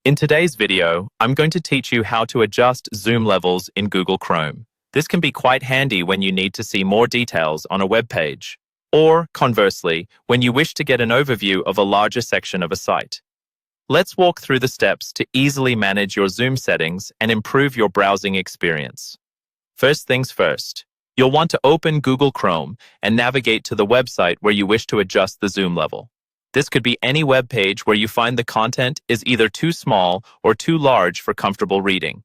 In today's video, I'm going to teach you how to adjust zoom levels in Google Chrome. This can be quite handy when you need to see more details on a web page, or conversely, when you wish to get an overview of a larger section of a site. Let's walk through the steps to easily manage your zoom settings and improve your browsing experience. First things first, you'll want to open Google Chrome and navigate to the website where you wish to adjust the zoom level. This could be any web page where you find the content is either too small or too large for comfortable reading.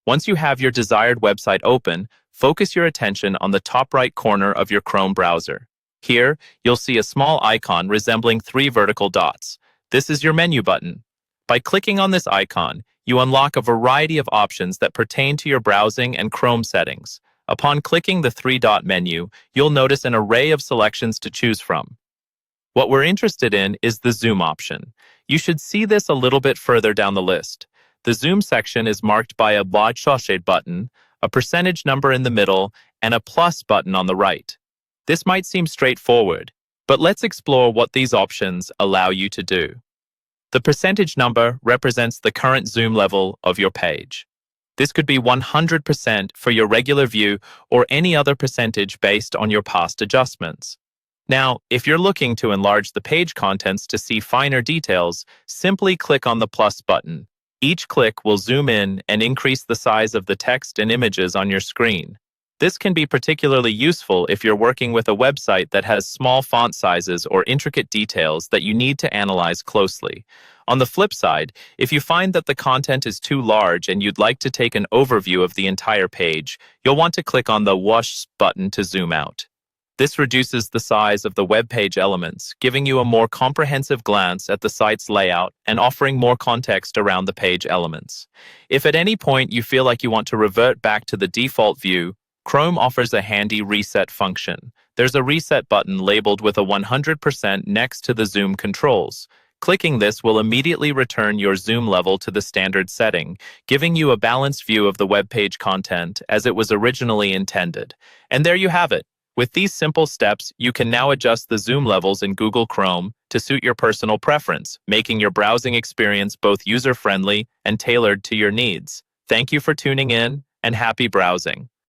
Once you have your desired website open, focus your attention on the top right corner of your Chrome browser. Here, you'll see a small icon resembling 3 vertical dots. This is your menu button. By clicking on this icon, you unlock a variety of options that pertain to your browsing and Chrome settings. Upon clicking the 3-dot menu, you'll notice an array of selections to choose from. What we're interested in is the zoom option. You should see this a little bit further down the list. The zoom section is marked by a +" button, a percentage number in the middle, and a plus button on the right. This might seem straightforward, but let's explore what these options allow you to do. The percentage number represents the current zoom level of your page. This could be 100% for your regular view or any other percentage based on your past adjustments. Now, if you're looking to enlarge the page contents to see finer details, simply click on the plus button. Each click will zoom in and increase the size of the text and images on your screen. This can be particularly useful if you're working with a website that has small font sizes or intricate details that you need to analyze closely. On the flip side, if you find that the content is too large and you'd like to take an overview of the entire page, you'll want to click on the whoosh button to zoom out. This reduces the size of the web page elements, giving you a more comprehensive glance at the site's layout and offering more context around the page elements. If at any point you feel like you want to revert back to the default view, Chrome offers a handy reset function. There's a reset button labeled with a 100% next to the zoom controls. Clicking this will immediately return your zoom level to the standard setting, giving you a balanced view of the web page content as it was originally intended. And there you have it. With these simple steps, you can now adjust the zoom levels in Google Chrome to suit your personal preference, making your browsing experience both user-friendly and tailored to your needs. Thank you for tuning in, and happy browsing.